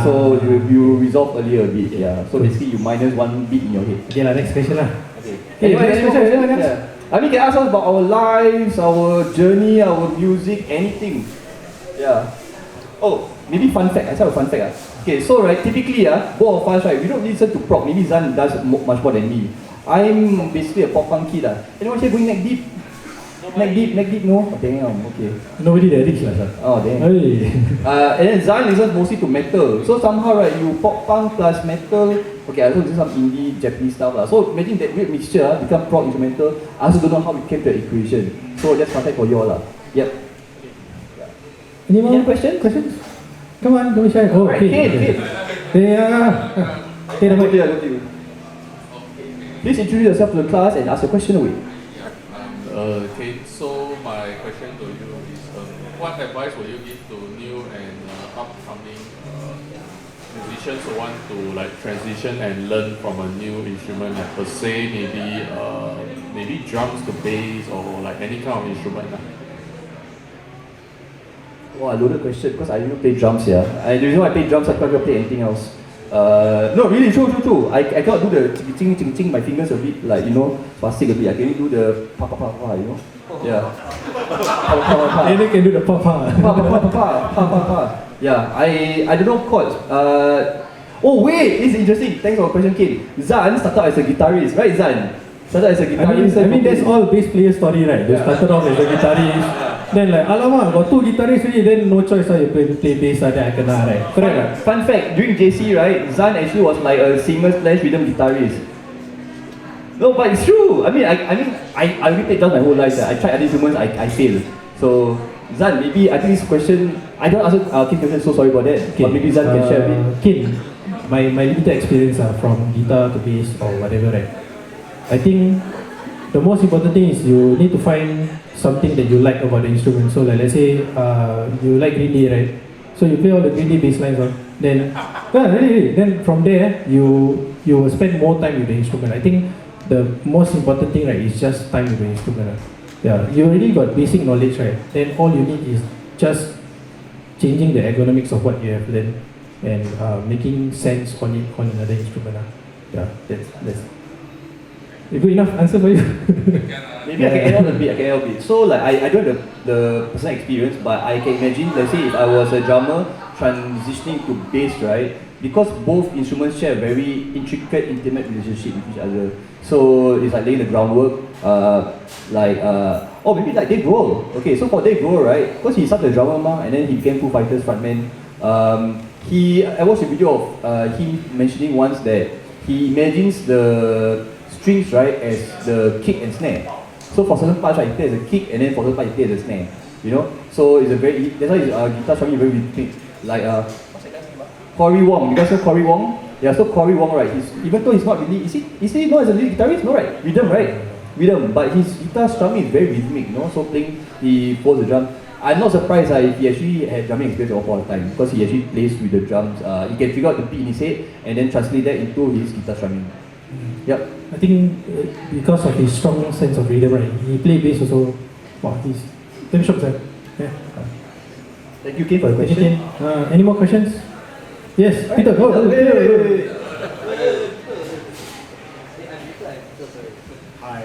So you resolve earlier a bit, yeah. So basically, you minus 1 bit in your head. Okay, next question lah. Okay. Next question. Yeah. I mean, you can ask us about our lives, our journey, our music, anything. Yeah. Oh, maybe fun fact. I start with fun fact. Okay, so right, typically, both of us, right, we don't listen to prog. Maybe Zan does much more than me. I'm basically a pop punk kid. Anyone here going neck deep? Neck deep, no? Oh, damn, okay. Nobody that rich lah, sir. Oh, damn. Hey. And then Zan listens mostly to metal. So somehow, right, you pop punk plus metal. Okay, I also listen to some indie Japanese stuff. So imagine that weird mixture become prog instrumental. I also don't know how it came to the equation. So just contact for you all. Yep. Any more questions? Come on, don't be shy. Oh, okay. Kid. Hey, Go to you. Please introduce yourself to the class and ask your question away. Okay, so my question to you is, what advice would you give to new and upcoming musicians who want to like transition and learn from a new instrument, like per se, maybe drums to bass or like any kind of instrument? Wow, loaded question because I didn't play drums here. The reason why I play drums, I can't play anything else. No, really, true. I cannot do the ching, my fingers a bit like, spastic a bit. I can only do the pa, Yeah. Any can do the pa. Yeah, I don't know chords. Oh wait, this is interesting. Thanks for the question, Kate. Zan started out as a guitarist, right, Zan? Started as a guitarist. I mean that's all bass player story, right? They started off as a guitarist. Then like, alamak, got 2 guitarists already, then no choice, you play bass, then I kena, right? Correct, right? Fun fact, during JC, right, Zan actually was like a singer/rhythm guitarist. No, but it's true. I mean, I really played drums my whole life. I tried other instruments, I failed. So, Zan, maybe, I think this question, I don't answer Kim's question, so sorry about that. Okay. But maybe Zan can share a bit. Kim, my limited experience from guitar to bass or whatever, right? I think the most important thing is you need to find something that you like about the instrument. So like, let's say you like Green Day, right? So you play all the Green Day bass lines, then really, then from there you will spend more time with the instrument. I think the most important thing, right, is just time with the instrument. Yeah, you already got basic knowledge, right? Then all you need is just changing the ergonomics of what you have learned and making sense on it on another instrument. Yeah, that's a good enough answer for you. Maybe I can add on a bit. So like I don't have the personal experience, but I can imagine, let's say if I was a drummer transitioning to bass, right? Because both instruments share a very intricate, intimate relationship with each other. So it's like laying the groundwork, maybe like Dave Grohl. Okay, so for Dave Grohl, right? Because he started a drummer and then he became Foo Fighters frontman. I watched a video of him mentioning once that he imagines the strings, right, as the kick and snare. So for certain parts, right, he plays as a kick, and then for certain parts, he plays as a snare. So it's that's why his guitar strumming is very rhythmic. Like what's that guy's name? Cory Wong. You guys know Cory Wong? Yeah. So Cory Wong, right? Even though he's not really, is he known as a lead guitarist? No, right? Rhythm, right? Rhythm. But his guitar strumming is very rhythmic. So playing, he pulls the drum. I'm not surprised if he actually had drumming experience all the time because he actually plays with the drums. He can figure out the beat in his head and then translate that into his guitar strumming. Yep. I think because of his strong sense of rhythm, right, he play bass also. Wow, he's damn sharp, sir. Yeah. Thank you, Kim, for the question. Any more questions? Yes, Peter, go. Wait. Hi,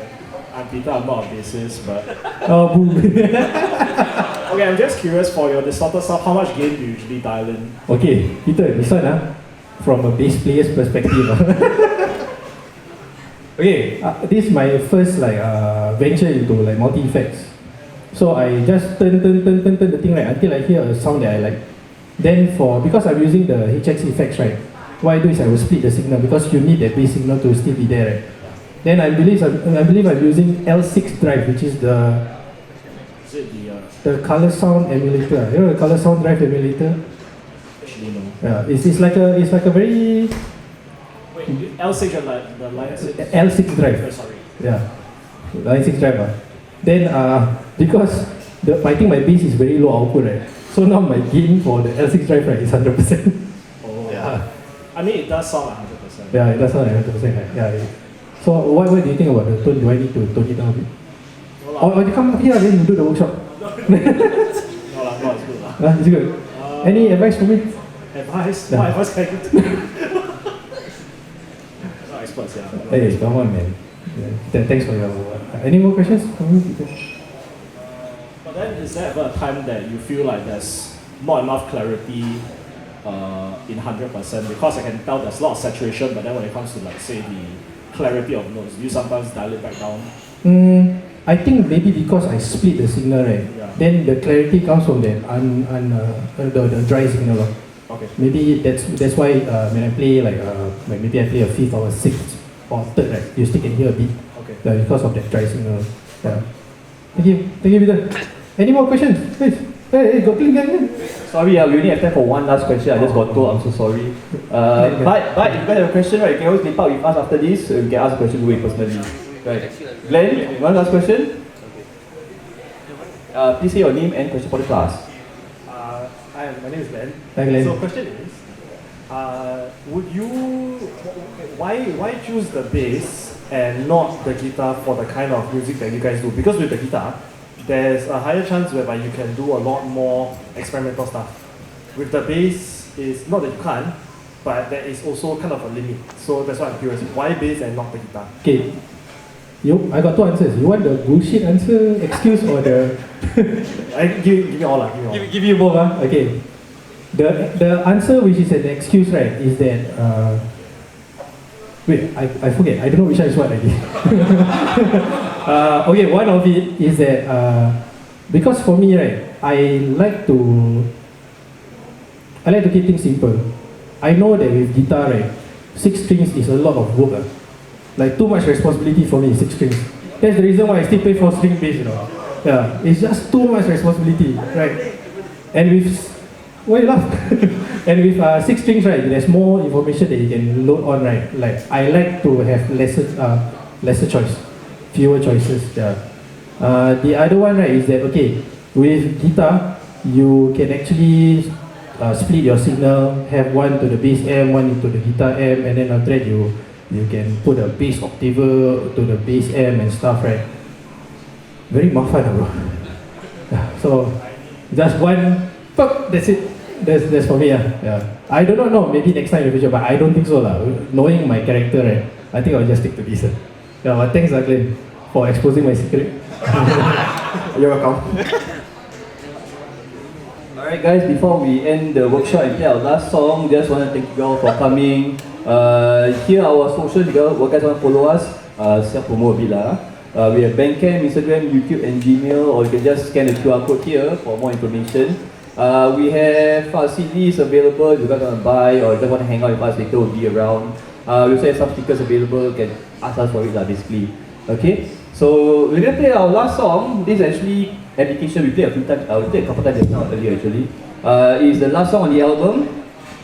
I'm Peter. I'm not a bassist, but Oh, boom. okay. I'm just curious for your distorted stuff. How much gain do you usually dial in? Okay, Peter, this one, from a bass player's perspective. Okay, this is my first venture into multi effects. So I just turn the thing until I hear a sound that I like. Then because I'm using the HX effects, right? What I do is I will split the signal because you need that bass signal to still be there, right? Then I believe I'm using L6 drive, which is Is it the color sound emulator. You know the color sound drive emulator? actually no? Yeah, it's like a very Wait, L6 or like the line 6? L6 drive. Oh, sorry. Yeah, line 6 drive. Then because I think my bass is very low output, right? So now my gain for the L6 drive, right, is 100%. Oh, Yeah. I mean, it does sound 100%. Yeah, it does sound like 100%. Right? Yeah. So what do you think about the tone? Do I need to tone it down a bit? No, lah. Or you come up here then you do the workshop. No, lah, no, it's good. Lah. It's good. Any advice for me? Advice? Yeah. What advice can I give to you? Not experts, yeah. Hey, come on, man. Yeah. Thanks for your. Any more questions for me? But then, is there ever a time that you feel like there's not enough clarity in 100%? Because I can tell there's a lot of saturation, but then when it comes to, like, say, the clarity of notes, do you sometimes dial it back down? I think maybe because I split the signal, right? Yeah. Then the clarity comes from the the dry signal. Okay. Maybe that's why when I play like maybe I play a fifth or a sixth or third, right? You still can hear a bit. Okay. Because of that dry signal. Yeah. Thank you, Peter. Any more questions? Please. Hey, got clean again. Sorry, we only have time for one last question. I just got told, I'm so sorry. But if you guys have a question, right, you can always leap out with us after this. We can ask a question away personally. Right. Glenn, one last question? Please say your name and question for the class. Hi, my name is Ben. Hi, Glenn. So question is, would you, why choose the bass and not the guitar for the kind of music that you guys do? Because with the guitar, there's a higher chance whereby you can do a lot more experimental stuff. With the bass, it's not that you can't, but there is also kind of a limit. So that's why I'm curious, why bass and not the guitar? Okay. I got two answers. You want the bullshit answer, excuse, or the... Give me all, give me all. Give you both, huh? Okay. The answer which is an excuse, right, is that... wait, I forget. I don't know which one is what already. Okay, one of it is that... because for me, right, I like to keep things simple. I know that with guitar, right, 6 strings is a lot of work. Like too much responsibility for me, 6 strings. That's the reason why I still play 4-string bass, you know. Yeah, it's just too much responsibility, right? And with, why you laugh? And with 6 strings, right, there's more information that you can load on, right? Like I like to have lesser choice, fewer choices. Yeah. The other one, right, is that okay, with guitar, you can actually split your signal, have one to the bass amp, one into the guitar amp, and then after that you can put a bass octaver to the bass amp and stuff, right? Very mafan, bro. So just one, that's it. That's for me, yeah. I do not know, maybe next time in the future, but I don't think so, lah. Knowing my character, right, I think I'll just stick to this. Yeah, but thanks, Glenn, for exposing my secret. You're welcome. Alright guys, before we end the workshop and play our last song, just want to thank you all for coming. Here our social, you guys want to follow us, self-promo a bit lah. We have Bandcamp, Instagram, YouTube and Gmail, or you can just scan the QR code here for more information. We have CDs available if you guys want to buy or just want to hang out with us later, we'll be around. We also have some stickers available, you can ask us for it lah basically. Okay, so we're going to play our last song. This is actually application we played a few times, we played a couple times just now earlier actually. It's the last song on the album.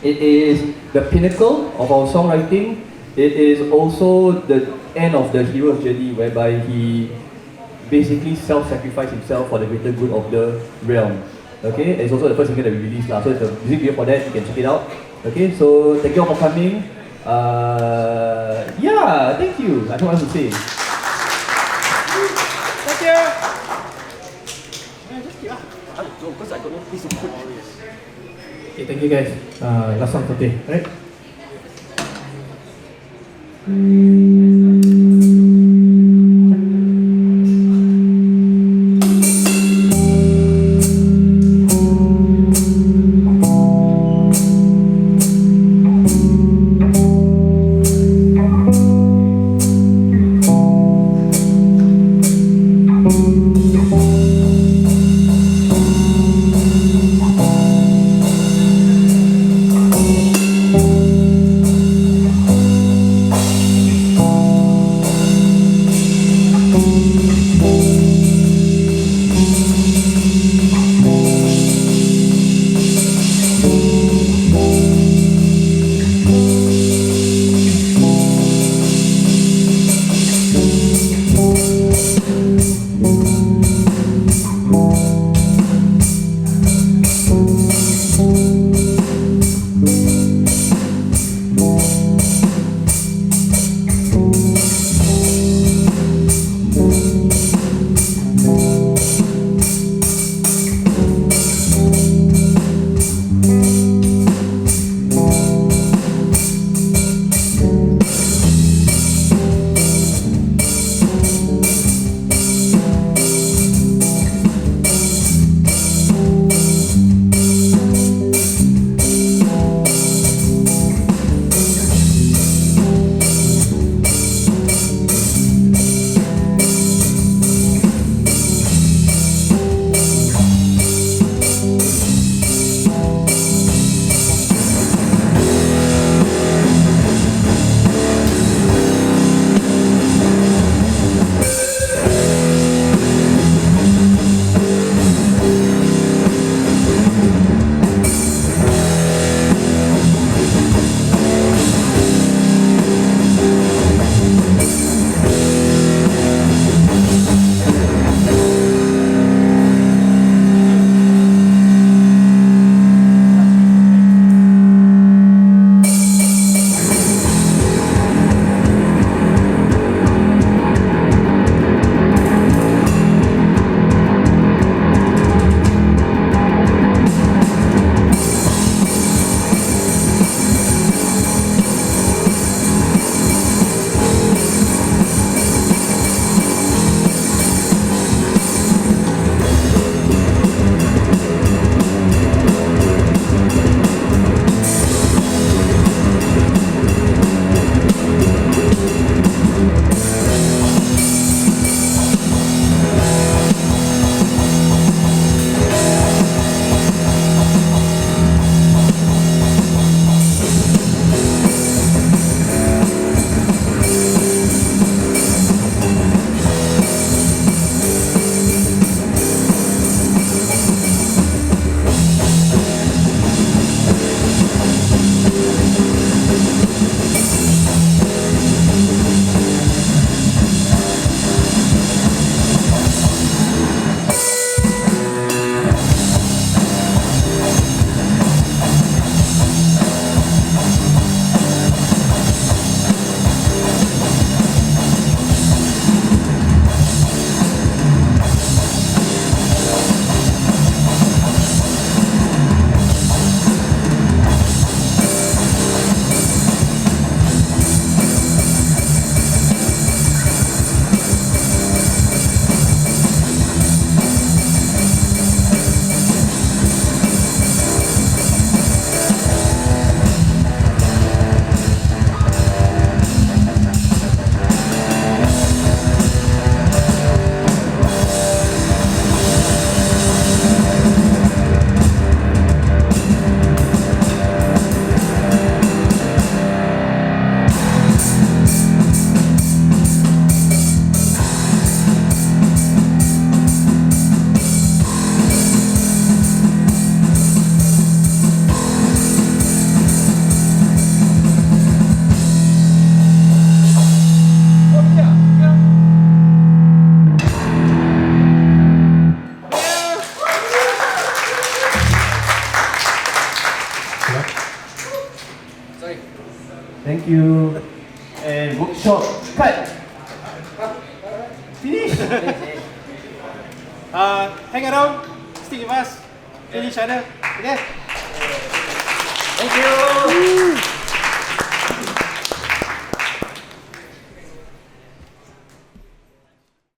It is the pinnacle of our songwriting. It is also the end of the hero's journey whereby he basically self-sacrificed himself for the greater good of the realm. Okay, it's also the first single that we released so it's a music video for that, you can check it out. Okay, so thank you all for coming. Yeah, thank you. I don't know what to say. Thank you! Because I got no piece of food. Okay, thank you guys. Last song for today, right? Thank you. And workshop cut. Finish. Hang around, stick with us, in each other. Okay? Thank you.